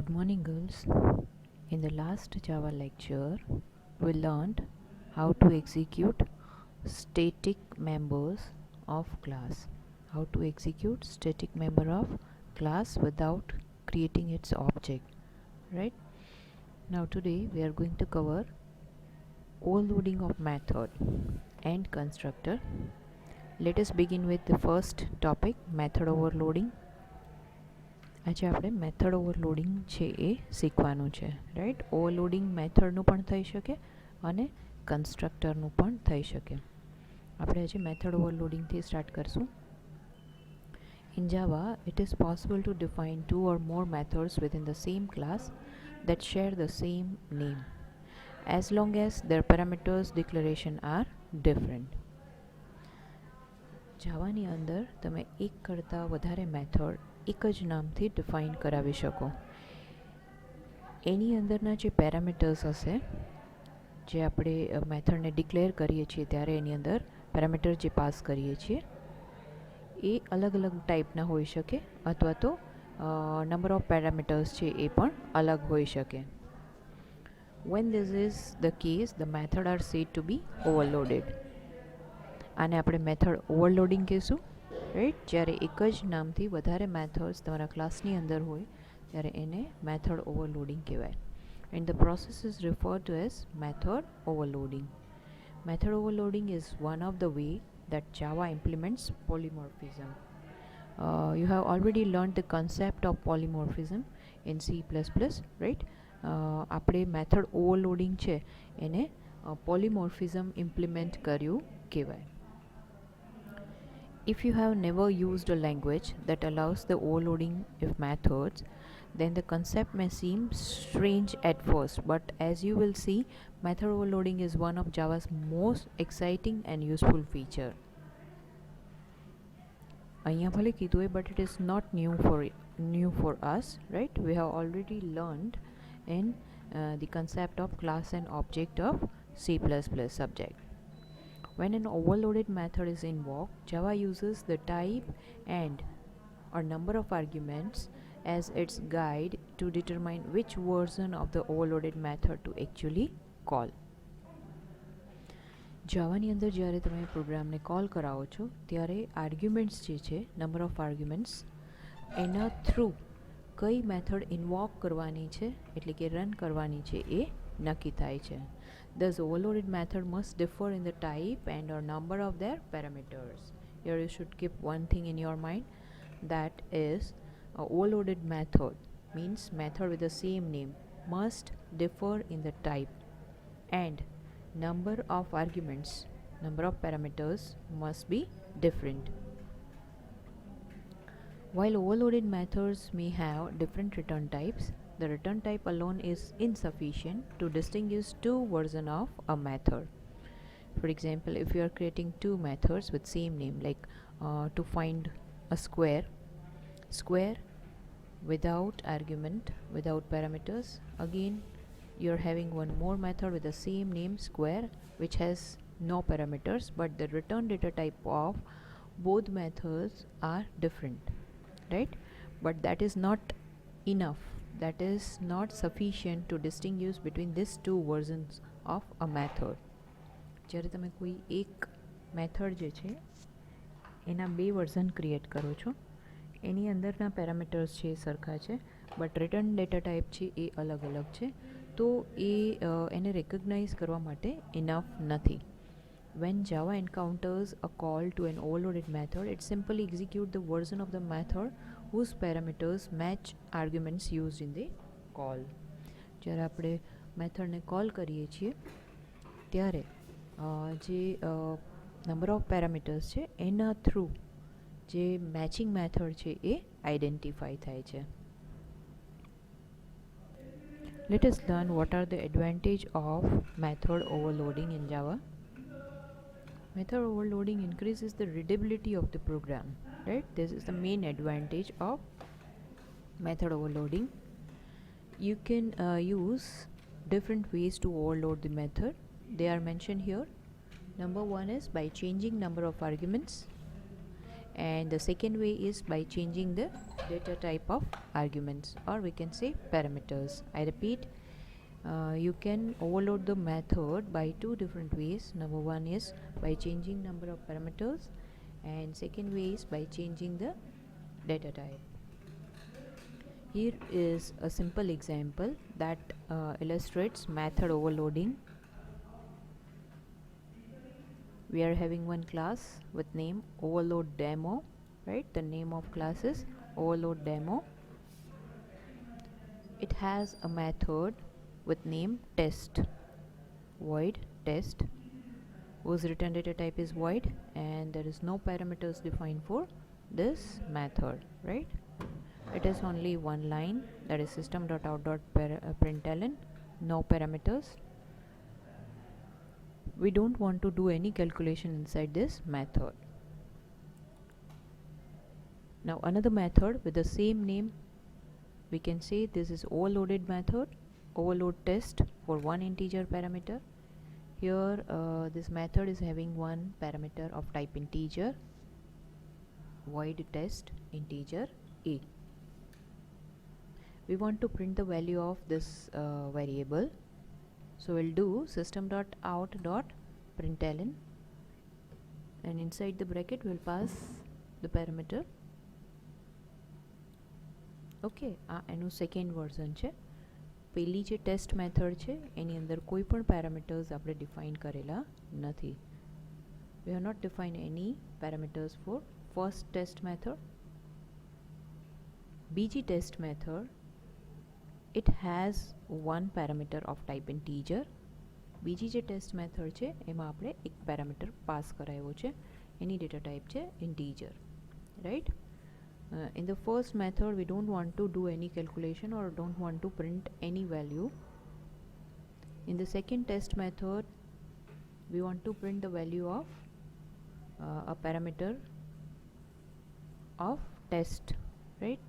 Good morning, girls. In the last Java lecture, we learned how to execute static members of class. How to execute static member of class without creating its object, right? Now today we are going to cover overloading of method and constructor. Let us begin with the first topic, method overloading. આજે આપણે method overloading છે એ શીખવાનું છે, right. Overloading મેથડનું પણ થઈ શકે અને કન્સ્ટ્રક્ટરનું પણ થઈ શકે. આપણે આજે મેથડ ઓવરલોડિંગથી સ્ટાર્ટ કરશું. In Java, it is possible to define two or more methods within the same class that share the same name, as long as their parameters declaration are different. જાવાની અંદર તમે એક કરતાં વધારે મેથડ એક જ નામથી define કરાવી શકો. એની અંદરના જે પેરામીટર્સ હશે, જે આપણે મેથડને ડિક્લેર કરીએ છીએ ત્યારે એની અંદર પેરામીટર જે પાસ કરીએ છીએ એ અલગ અલગ ટાઈપના હોઈ શકે, અથવા તો નંબર ઓફ પેરામીટર્સ છે એ પણ અલગ હોઈ શકે. When this is the case, the method are said to be overloaded. આને આપણે મેથડ ઓવરલોડિંગ કહીશું, રાઈટ. જ્યારે એક જ નામથી વધારે મેથડ્સ તમારા ક્લાસની અંદર હોય ત્યારે એને મેથડ ઓવરલોડિંગ કહેવાય. And the process is referred to as method overloading. Method overloading is one of the way that Java implements polymorphism. You have already learned the concept of polymorphism in C++, right? આપણે method overloading છે એને polymorphism implement કર્યું કહેવાય. If you have never used a language that allows the overloading of methods, then the concept may seem strange at first, but as you will see, method overloading is one of Java's most exciting and useful feature. અહીંયા ભલે કીધું હોય, but it is not new for us, right? We have already learned in the concept of class and object of C++ subject. When an overloaded method is invoked, Java uses the type and or number of arguments as its guide to determine which version of the overloaded method to actually call. જાવાની અંદર જ્યારે તમે પ્રોગ્રામને call કરાવો છો ત્યારે arguments જે છે, number of arguments, એના થ્રુ કઈ મેથડ ઇન્વોક કરવાની છે એટલે કે રન કરવાની છે એ નક્કી થાય છે. Thus, overloaded method must differ in the type and or number of their parameters. Here you should keep one thing in your mind, that is overloaded method means method with the same name must differ in the type, and number of arguments, number of parameters must be different. While overloaded methods may have different return types, the return type alone is insufficient to distinguish two versions of a method. For example, if you are creating two methods with same name, like to find a square without argument, without parameters, again you are having one more method with the same name square which has no parameters, but the return data type of both methods are different, right? But that is not enough, that is not sufficient to distinguish between these two versions of a method. જ્યારે તમે કોઈ એક method જે છે એના બે version create કરો છો, એની અંદરના પેરામીટર્સ છે એ સરખા છે, બટ રિટર્ન ડેટા ટાઈપ છે એ અલગ અલગ છે, તો એને રેકગ્નાઇઝ કરવા માટે ઇનફ નથી. When Java encounters a call to an overloaded method, it simply executes the version of the method whose parameters match arguments used in the call. જ્યારે આપણે મેથડને કોલ કરીએ છીએ ત્યારે જે નંબર ઓફ પેરામીટર્સ છે એના થ્રુ જે મેચિંગ મેથડ છે એ આઈડેન્ટિફાઈ થાય છે. Let us learn what are the advantage of method overloading in Java. Method overloading increases the readability of the program, right? This is the main advantage of method overloading. You can use different ways to overload the method. They are mentioned here. Number one is by changing number of arguments. and the second way is by changing the data type of arguments, or we can say parameters. I repeat, you can overload the method by two different ways. Number one is by changing number of parameters, and second way is by changing the data type. Here is a simple example that illustrates method overloading. We are having one class with name overload demo, right? The name of class is overload demo. It has a method with name test, void test, whose return data type is void, and there is no parameters defined for this method, right? It is only one line, that is system.out.println, no parameters. We don't want to do any calculation inside this method. Now another method with the same name, we can say this is overloaded method, overload test for one integer parameter. Here this method is having one parameter of type integer, void test integer a. We want to print the value of this variable, so we'll do system.out.println, and inside the bracket we'll pass the parameter. Okay, આ એનું second version છે. પેલી જે test method છે એની અંદર કોઈ પણ parameters આપણે ડિફાઇન કરેલા નથી. We have not define any parameters for first test method. બીજી test method, it has one parameter of type integer. બીજી જે ટેસ્ટ મેથડ છે એમાં આપણે એક પેરામીટર પાસ કરાવ્યો છે, એની ડેટા ટાઈપ છે integer, right? In the first method we don't want to do any calculation or don't want to print any value. In the second test method we want to print the value of a parameter of test, right?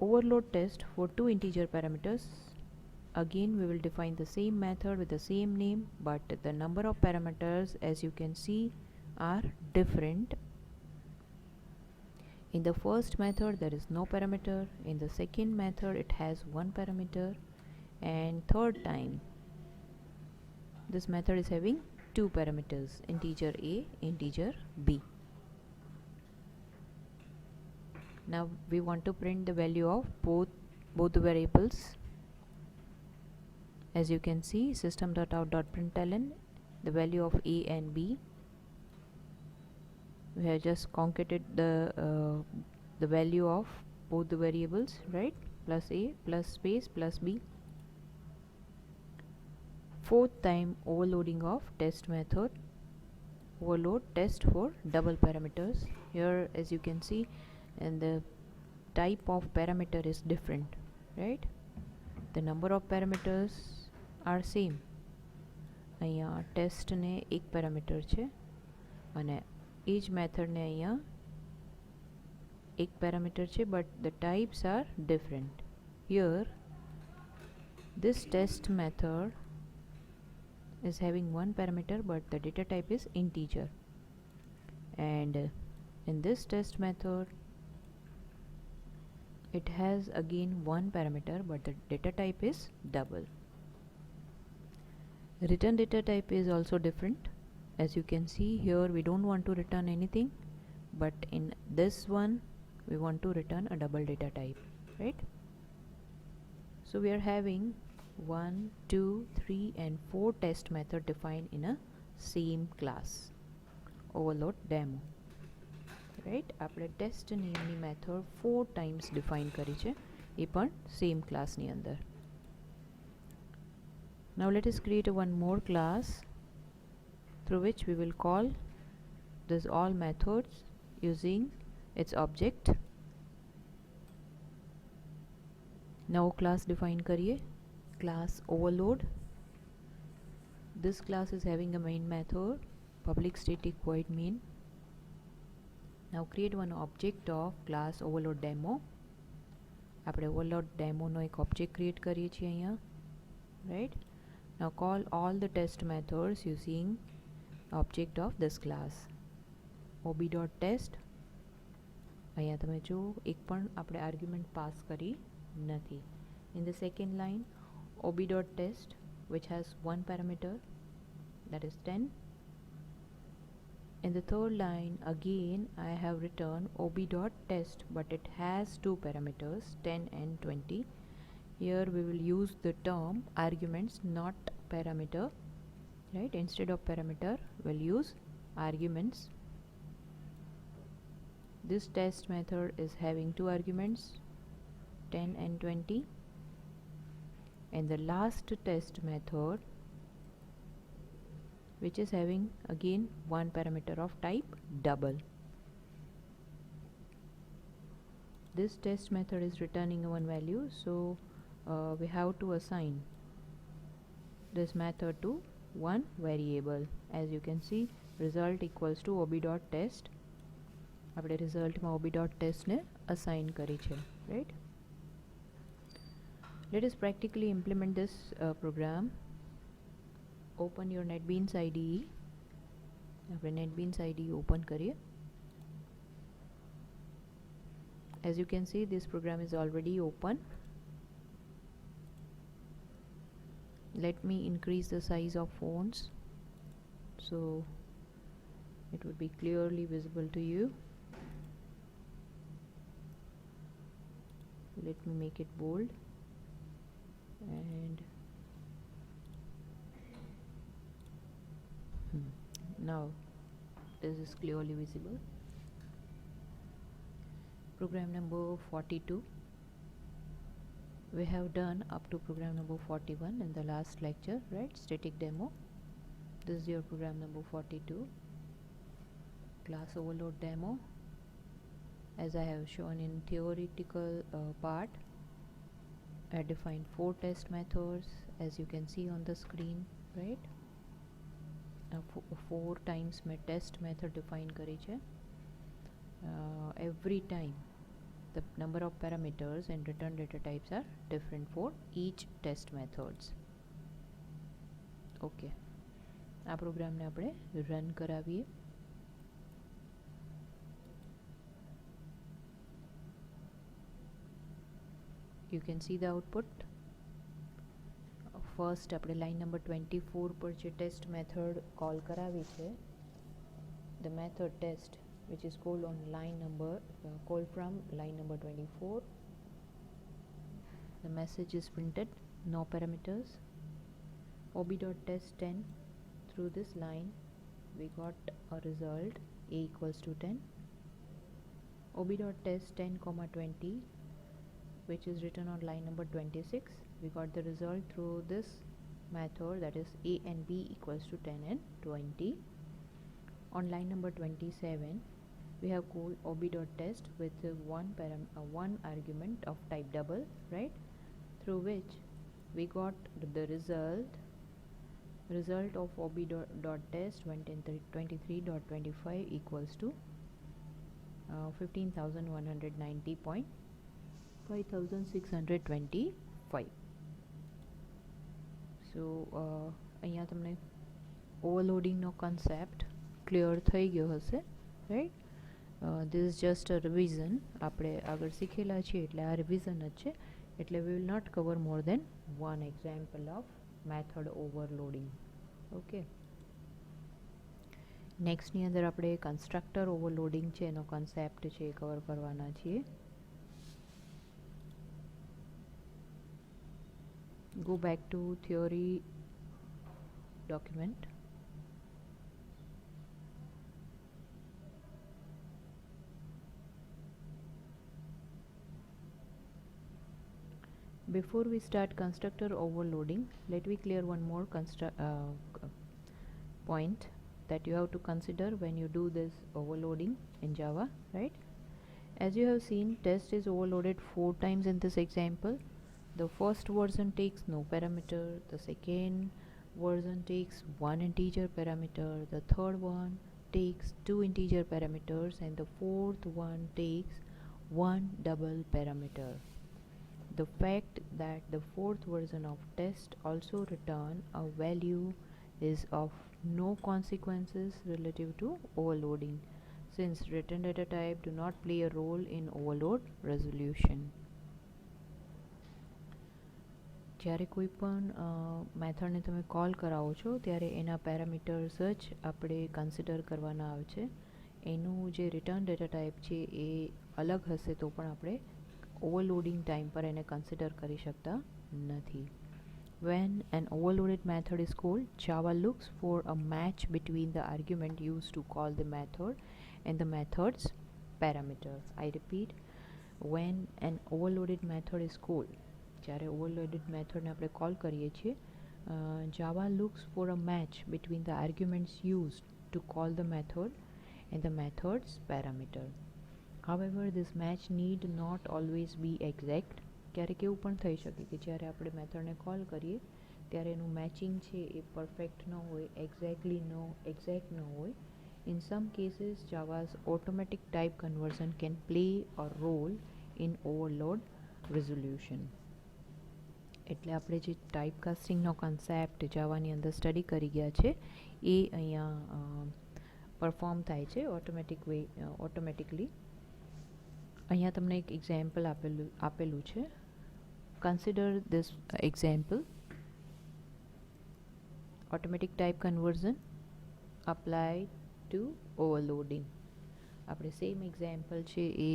Overload test for two integer parameters. Again we will define the same method with the same name, but the number of parameters, as you can see, are different. In the first method there is no parameter, in the second method it has one parameter, and third time this method is having two parameters, integer a, integer b. Now we want to print the value of both the variables. As you can see, system.out.println, the value of a and b. We have just concatenated the value of both the variables, right? Plus a plus space plus b. Fourth time overloading of test method, overload test for double parameters. Here, as you can see, and the type of parameter is different, right? The number of parameters are same. અહીંયા test ને એક parameter છે અને એ જ method ને અહીંયા એક parameter છે, but the types are different. Here this test method is having one parameter but the data type is integer, and in this test method it has again one parameter but the data type is double. Return data type is also different. As you can see here, we don't want to return anything, but in this one we want to return a double data type, right? So we are having 1, 2, 3 and 4 test method defined in a same class, overload demo, right? આપણે test nameની method 4 times define કરી છે, એ પણ same class ની અંદર. Now let us create one more class through which we will call this all methods using its object. Now class define kariye, class overload. This class is having a main method, public static void main. Now create one object of class overload demo. આપણે overload demo નો એક object create કરીએ છીએ અહીંયા, right? Now call all the test methods using object of this class. ob.test અહીંયા તમે જો એક પણ આપણે આર્ગ્યુમેન્ટ પાસ કરી નથી. In the second line, ob.test which has one parameter, that is 10. In the third line again I have written ob.test but it has two parameters, 10 and 20. Here we will use the term arguments, not parameter, right? Instead of parameter we'll use arguments. This test method is having two arguments, 10 and 20, and the last test method which is having again one parameter of type double. This test method is returning one value, so we have to assign this method to one variable. As you can see, result equals to ob.test. આપણે રિઝલ્ટમાં ob.test ને assign કરી છે, right? Let us practically implement this program. Open your NetBeans IDE. આપણે NetBeans IDE open કરીએ. As you can see, this program is already open. Let me increase the size of fonts so it would be clearly visible to you. Let me make it bold and now this is clearly visible. Program number 42 we have done up to program number 41 in the last lecture, right? Static demo. This is your program number 42, class overload demo. As I have shown in theoretical part, I defined 4 test methods, as you can see on the screen, right? 4 times my test method define kari che. Every time the number of parameters and return data types are different for each test methods. Okay, આ પ્રોગ્રામને આપણે run કરાવીએ. You can see the output. First આપણે line number 24 પર જે test method call કરાવી છે, the method test which is called on line number called from line number 24, the message is printed, no parameters. ob.test 10, through this line we got a result a equals to 10. ob.test 10,20 which is written on line number 26, we got the result through this method, that is a and b equals to 10 and 20. On line number 27 we have called ob.test with one argument of type double, right? Through which we got the result of ob.test 23.25 equals to 15,190.5625. So અહીંયા તમને ઓવરલોડિંગનો concept clear થઈ ગયો હશે, right? This is just a revision. આપણે આગળ શીખેલા છીએ એટલે આ રિવિઝન જ છે, એટલે we will not cover more than one example of method overloading. Okay, નેક્સ્ટની અંદર આપણે કન્સ્ટ્રક્ટર ઓવરલોડિંગ છે એનો કન્સેપ્ટ છે એ કવર કરવાના છીએ. Go back to theory document. Before we start constructor overloading, let me clear one more point that you have to consider when you do this overloading in Java, right? As you have seen, test is overloaded 4 times in this example. The first version takes no parameter, the second version takes one integer parameter, the third one takes 2 integer parameters, and the fourth one takes one double parameter. The fact that the fourth version of test also return a value is of no consequences relative to overloading, since return data type do not play a role in overload resolution. જ્યારે કોઈ પણ મેથડને તમે call કરાવો છો ત્યારે એના parameters જ આપણે કન્સિડર કરવાના આવે છે. એનું જે રિટર્ન ડેટા ટાઈપ છે એ અલગ હશે તો પણ આપણે ઓવરલોડિંગ ટાઈમ પર એને કન્સિડર કરી શકતા નથી. When an overloaded method is called, Java looks for a match between the argument used to call the method and the method's parameters. I repeat, when an overloaded method is called, જ્યારે overloaded મેથડને આપણે call કરીએ છીએ, Java looks for a match between the arguments used to call the method and the method's parameter. However, this match need not always be exact. ક્યારેક એવું પણ થઈ શકે કે જ્યારે આપણે મેથડને કોલ કરીએ ત્યારે એનું મેચિંગ છે એ પરફેક્ટ ન હોય, એક્ઝેક્ટ ન હોય. In some cases, Java's automatic type conversion can play a role in overload resolution. એટલે આપણે જે ટાઈપ કાસ્ટિંગનો કન્સેપ્ટ જાવાની અંદર સ્ટડી કરી ગયા છે એ અહીંયા પરફોર્મ થાય છે ઓટોમેટિકલી. અહીંયા તમને એક એક્ઝામ્પલ આપેલું છે. Consider this example. Automatic type conversion apply to overloading. આપણે સેમ એક્ઝામ્પલ છે એ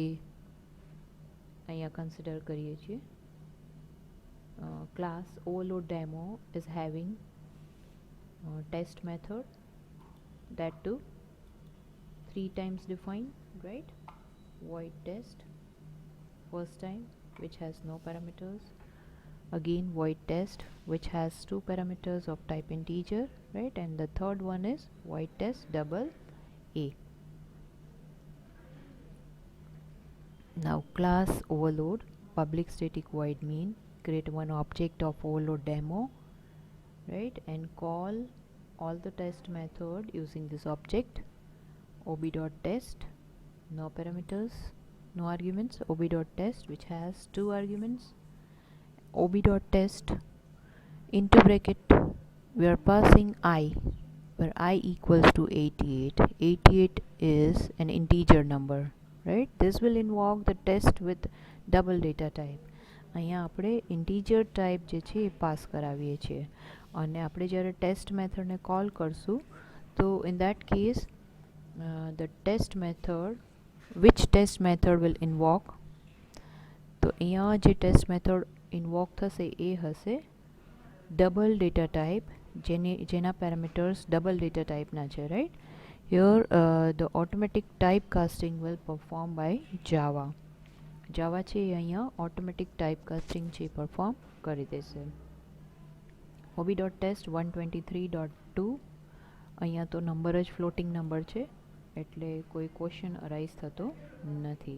અહીંયા કન્સિડર કરીએ છીએ. Class overload demo is having test method, that too 3 times defined, right? Void test first time, which has no parameters. Again void test, which has 2 parameters of type integer, right? And the third one is void test double a. Now class overload public static void main, create one object of overload demo, right? And call all the test method using this object. ob.test, no parameters, no arguments. ob.test, which has 2 arguments. ob.test into bracket we are passing I, where I equals to 88. 88 is an integer number, right? This will invoke the test with double data type. અહીંયા આપણે integer type જે છે એ pass કરાવીએ છીએ અને આપણે જ્યારે test મેથડને કોલ કરશું તો in that case the test method which test method will invoke. તો અહીંયા જે ટેસ્ટ મેથડ ઇન્વોક થશે એ હશે ડબલ ડેટા ટાઈપ, જેના પેરામીટર્સ ડબલ ડેટા ટાઈપના છે, right? Here the automatic type casting will perform by Java. Java છે અહીંયા ઓટોમેટિક ટાઈપ કાસ્ટિંગ છે પરફોર્મ કરી દેશે. ob.test 123.2 અહીંયા તો નંબર જ ફ્લોટિંગ નંબર છે એટલે કોઈ ક્વેશ્ચન અરાઇઝ થતો નથી.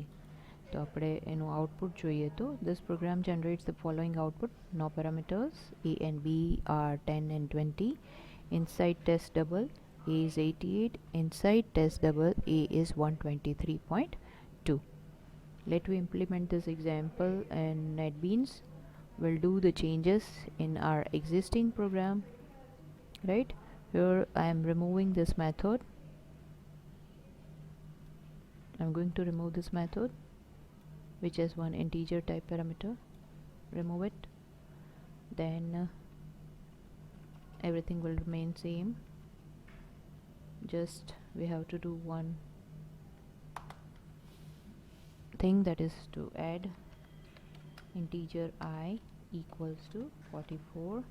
તો આપણે એનું આઉટપુટ જોઈએ તો this program generates the following output: no parameters, a and b are 10 and 20. Inside test double a is 88, inside test double a is 123.2. Let we implement this example and NetBeans will do the changes in our existing program, right? Here I am removing this method. I'm going to remove this method which has one integer type parameter. Remove it. Then everything will remain same. Just we have to do one thing, that is to add integer I equals to 44.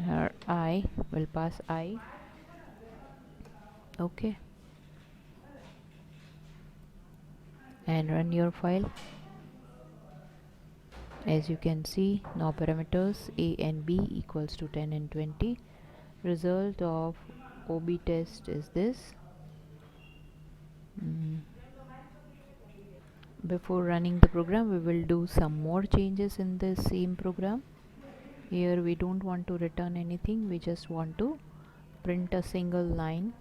Here I will pass I. Okay, and run your file. As you can see, no parameters, a and b equals to 10 and 20. Result of ob test is this. Before running the program, we will do some more changes in the same program. Here we don't want to return anything, we just want to print a single line.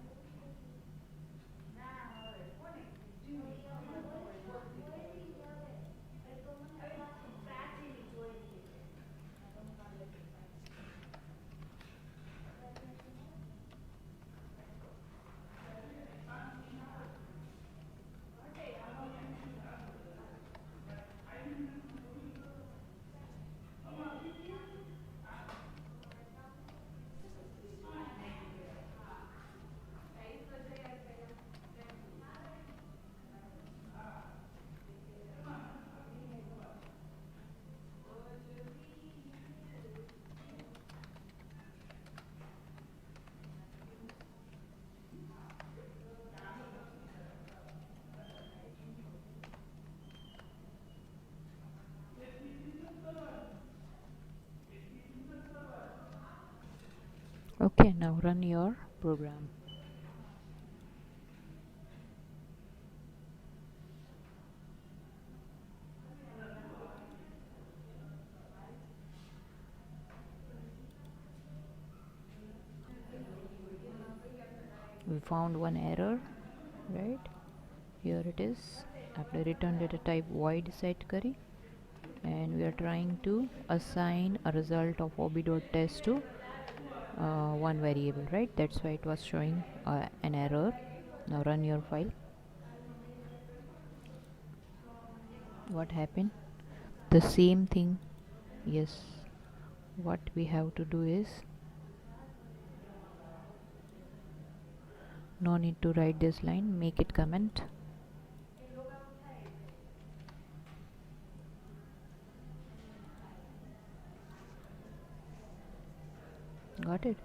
Okay, now run your program. We found one error, right? Here it is. આપણે return data type void set કરી, and we are trying to assign a result of ob.test to one variable, right? That's why it was showing an error. Now run your file. What happened? The same thing. Yes, what we have to do is, no need to write this line, make it comment. Got it?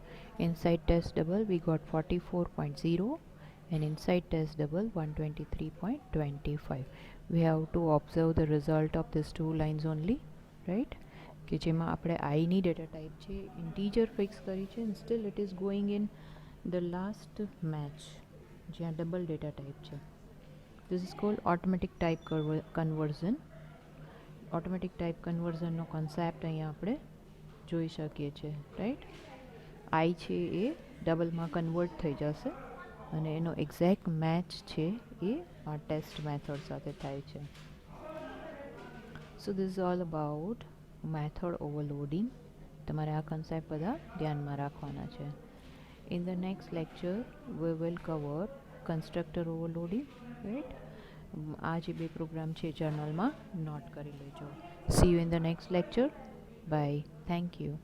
Inside test double we got 44.0, and inside test double 123.25. we have to observe the result of these two lines only, right? કે જેમાં આપણે I ની data type છે integer fix કરી છે, and still it is going in the last match જ્યાં double data type છે. This is called automatic type conversion. Automatic type conversion no concept અહીંયા આપણે જોઈ શકીએ છીએ, right? I છે એ ડબલમાં કન્વર્ટ થઈ જશે, અને એનો એક્ઝેક્ટ મેચ છે એ આ ટેસ્ટ મેથડ સાથે થાય છે. So this is all about method overloading. તમારે આ કન્સેપ્ટ બધા ધ્યાનમાં રાખવાના છે. In the next lecture we will cover constructor overloading, right? આ જે બે પ્રોગ્રામ છે જર્નલમાં નોટ કરી લેજો. See you in the next lecture. Bye. Thank you.